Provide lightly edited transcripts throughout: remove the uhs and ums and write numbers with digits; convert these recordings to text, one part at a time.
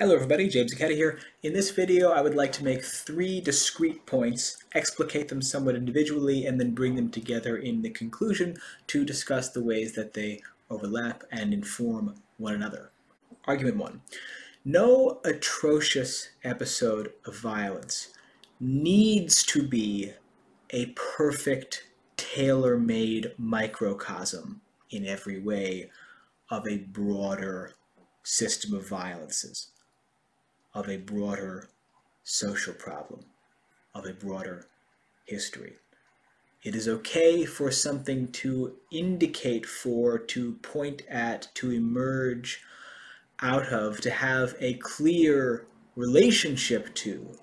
Hello everybody, James Ikeda here. In this video I would like to make three discrete points, explicate them somewhat individually, and then bring them together in the conclusion to discuss the ways that they overlap and inform one another. Argument 1. No atrocious episode of violence needs to be a perfect, tailor-made microcosm in every way of a broader system of violences, of a broader social problem, of a broader history. It is okay for something to indicate for, to point at, to emerge out of, to have a clear relationship to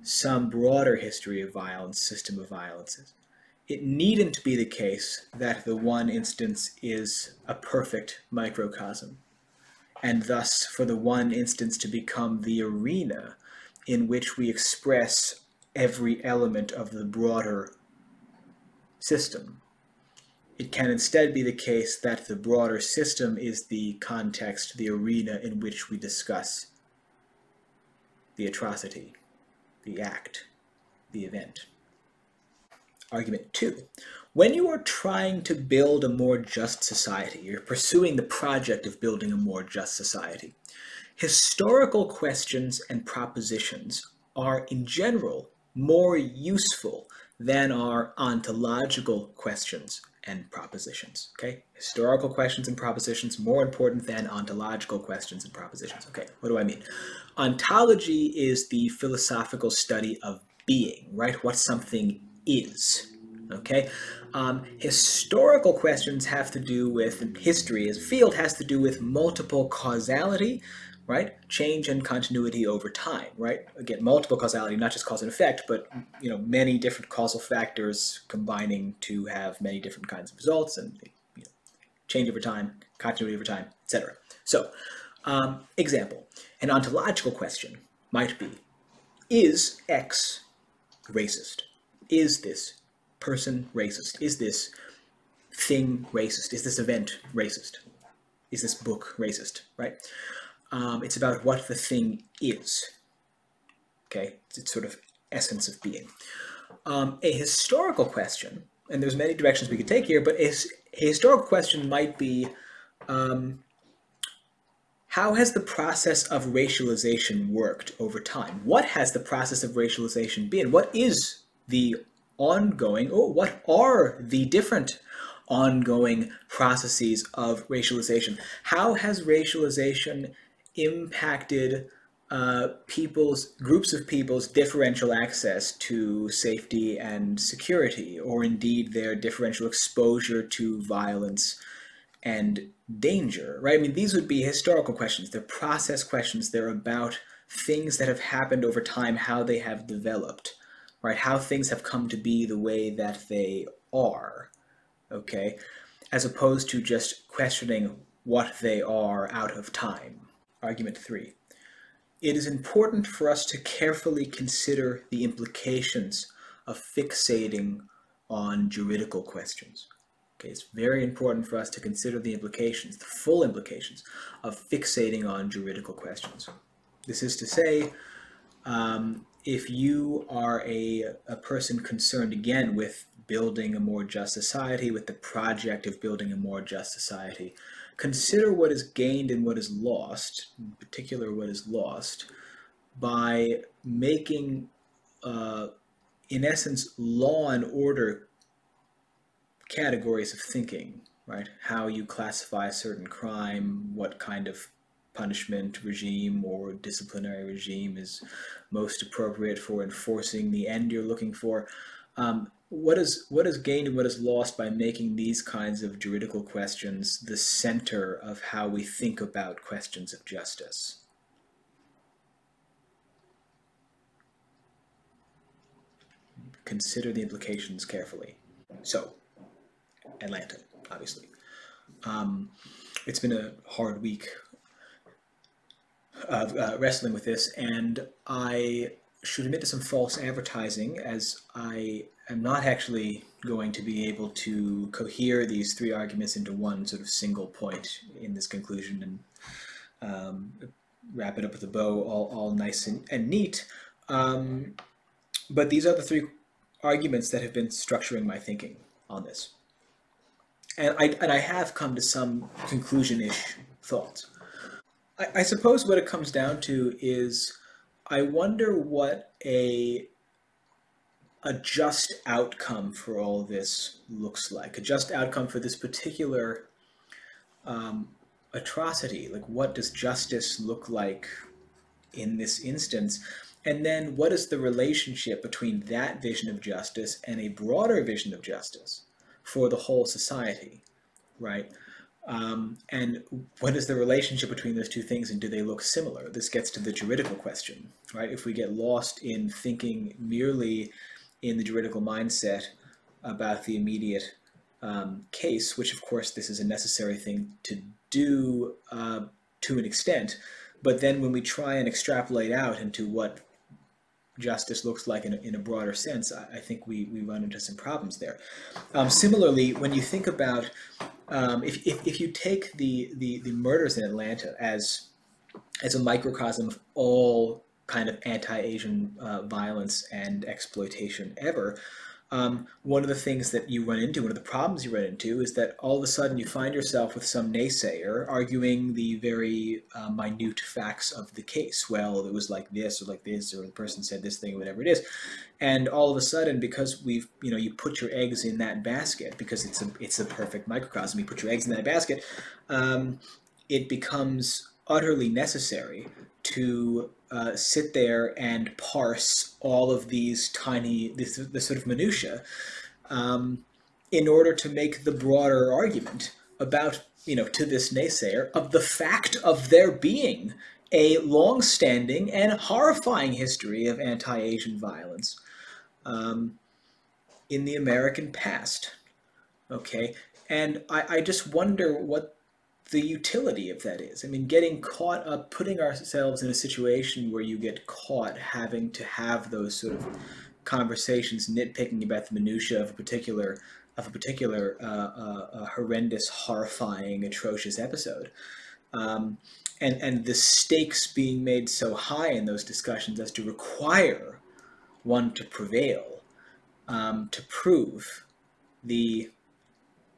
some broader history of violence, system of violences. It needn't be the case that the one instance is a perfect microcosm, and thus for the one instance to become the arena in which we express every element of the broader system. It can instead be the case that the broader system is the context, the arena in which we discuss the atrocity, the act, the event. Argument 2. When you are trying to build a more just society, you're pursuing the project of building a more just society, historical questions and propositions are in general more useful than are ontological questions and propositions. Okay? Historical questions and propositions more important than ontological questions and propositions. Okay, what do I mean? Ontology is the philosophical study of being, right? What something is. Okay, historical questions have to do with, and history as a field has to do with multiple causality, right? Change and continuity over time, right? Again, multiple causality, not just cause and effect, but many different causal factors combining to have many different kinds of results, and change over time, continuity over time, etc. So, example, an ontological question might be: is X racist? Is this person racist? Is this thing racist? Is this event racist? Is this book racist, right? It's about what the thing is, okay? It's sort of essence of being. A historical question, and there's many directions we could take here, but a historical question might be, how has the process of racialization worked over time? What has the process of racialization been? What is the ongoing, or what are the different ongoing processes of racialization? How has racialization impacted groups of people's differential access to safety and security, or indeed their differential exposure to violence and danger, right? I mean, these would be historical questions. They're process questions. They're about things that have happened over time, how they have developed, right? How things have come to be the way that they are, okay? As opposed to just questioning what they are out of time. Argument 3. It is important for us to carefully consider the implications of fixating on juridical questions. Okay, it's very important for us to consider the implications, the full implications of fixating on juridical questions. This is to say, if you are a person concerned, again, with building a more just society, with the project of building a more just society, consider what is gained and what is lost, in particular what is lost, by making, in essence, law and order categories of thinking, right? How you classify a certain crime, what kind of punishment regime or disciplinary regime is most appropriate for enforcing the end you're looking for. What is gained and what is lost by making these kinds of juridical questions the center of how we think about questions of justice? Consider the implications carefully. So, Atlanta, obviously. It's been a hard week of wrestling with this, and I should admit to some false advertising, as I am not actually going to be able to cohere these three arguments into one sort of single point in this conclusion, and wrap it up with a bow, all nice and neat. But these are the three arguments that have been structuring my thinking on this. And I have come to some conclusion-ish thoughts. I suppose what it comes down to is I wonder what a just outcome for all this looks like. A just outcome for this particular atrocity. Like, what does justice look like in this instance? And then what is the relationship between that vision of justice and a broader vision of justice for the whole society, right? And what is the relationship between those two things, and do they look similar? This gets to the juridical question, right? If we get lost in thinking merely in the juridical mindset about the immediate case, which of course this is a necessary thing to do to an extent, but then when we try and extrapolate out into what justice looks like in a broader sense, I think we run into some problems there. Similarly, when you think about if you take the murders in Atlanta as a microcosm of all kind of anti-Asian violence and exploitation ever, one of the things that you run into, one of the problems you run into, is that all of a sudden you find yourself with some naysayer arguing the very minute facts of the case. Well, it was like this, or the person said this thing, or whatever it is. And all of a sudden, because you put your eggs in that basket, because it's a perfect microcosm, you put your eggs in that basket, it becomes utterly necessary to sit there and parse all of these this sort of minutia in order to make the broader argument about, to this naysayer, of the fact of there being a long-standing and horrifying history of anti-Asian violence in the American past. Okay, and I just wonder what the utility of that is. I mean, getting caught up, putting ourselves in a situation where you get caught having to have those sort of conversations, nitpicking about the minutia of a particular horrendous, horrifying, atrocious episode, and the stakes being made so high in those discussions as to require one to prevail, to prove the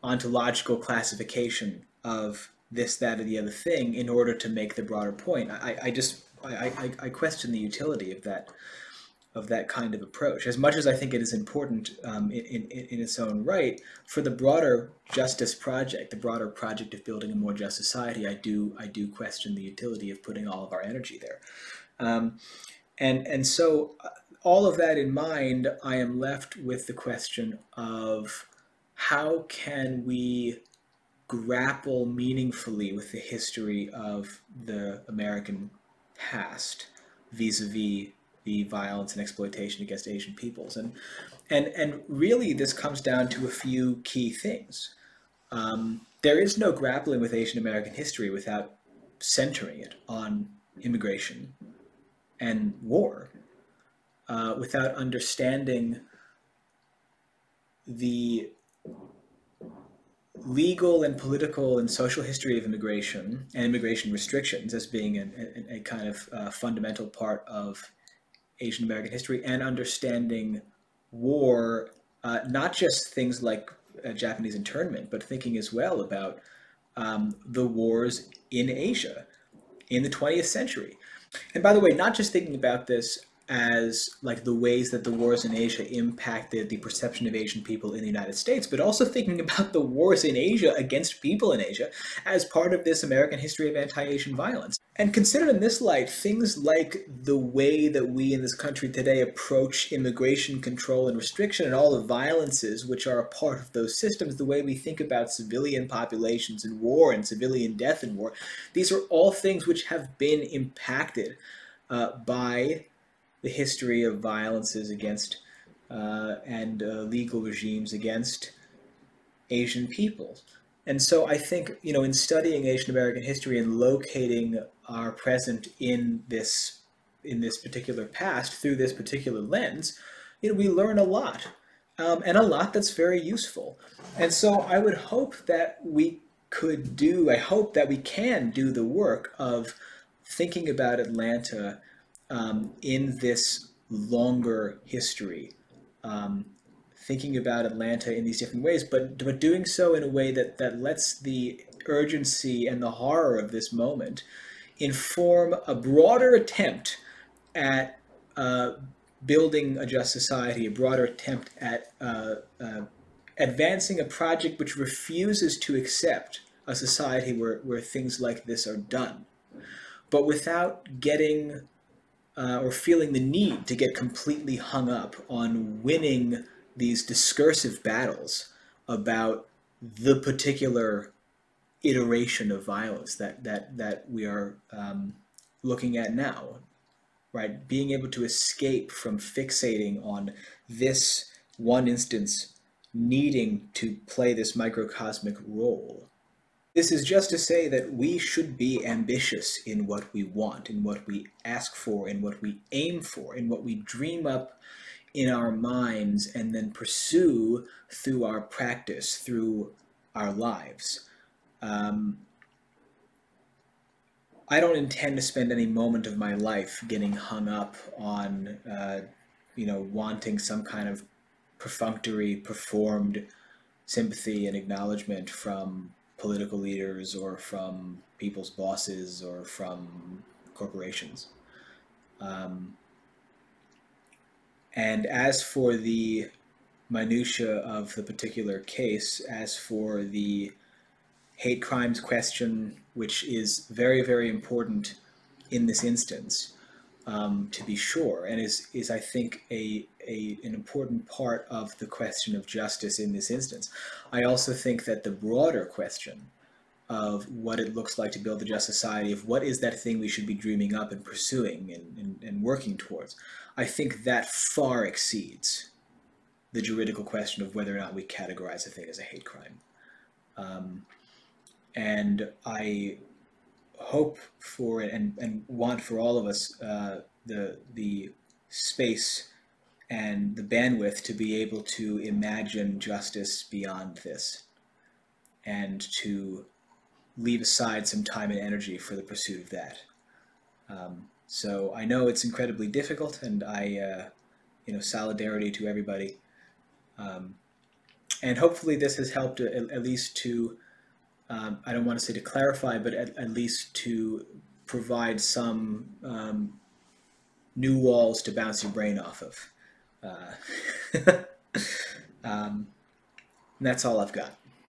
ontological classification of this, that, or the other thing in order to make the broader point. I question the utility of that kind of approach. As much as I think it is important in its own right, for the broader justice project, the broader project of building a more just society, I do question the utility of putting all of our energy there. And so all of that in mind, I am left with the question of how can we grapple meaningfully with the history of the American past vis-a-vis the violence and exploitation against Asian peoples. And really this comes down to a few key things. There is no grappling with Asian American history without centering it on immigration and war, without understanding the legal and political and social history of immigration and immigration restrictions as being a kind of fundamental part of Asian American history, and understanding war, not just things like Japanese internment, but thinking as well about the wars in Asia in the 20th century. And by the way, not just thinking about this as like the ways that the wars in Asia impacted the perception of Asian people in the United States, but also thinking about the wars in Asia against people in Asia as part of this American history of anti-Asian violence. And considered in this light, things like the way that we in this country today approach immigration control and restriction and all the violences which are a part of those systems, the way we think about civilian populations in war and civilian death in war, these are all things which have been impacted by the history of violences against and legal regimes against Asian peoples. And so I think, in studying Asian American history and locating our present in this particular past through this particular lens, we learn a lot, and a lot that's very useful. And so I would hope that we can do the work of thinking about Atlanta in this longer history, um, thinking about Atlanta in these different ways, but doing so in a way that lets the urgency and the horror of this moment inform a broader attempt at building a just society, a broader attempt at advancing a project which refuses to accept a society where things like this are done, but without getting or feeling the need to get completely hung up on winning these discursive battles about the particular iteration of violence that we are looking at now, right? Being able to escape from fixating on this one instance needing to play this microcosmic role. This is just to say that we should be ambitious in what we want, in what we ask for, in what we aim for, in what we dream up in our minds and then pursue through our practice, through our lives. I don't intend to spend any moment of my life getting hung up on, wanting some kind of perfunctory, performed sympathy and acknowledgement from political leaders or from people's bosses or from corporations. And as for the minutia of the particular case, as for the hate crimes question, which is very, very important in this instance, to be sure, and is I think an important part of the question of justice in this instance. I also think that the broader question of what it looks like to build a just society, of what is that thing we should be dreaming up and pursuing and working towards, I think that far exceeds the juridical question of whether or not we categorize a thing as a hate crime. And I hope for and want for all of us the space and the bandwidth to be able to imagine justice beyond this and to leave aside some time and energy for the pursuit of that. So I know it's incredibly difficult, and solidarity to everybody. And hopefully this has helped at least to, I don't want to say to clarify, but at least to provide some new walls to bounce your brain off of. And that's all I've got.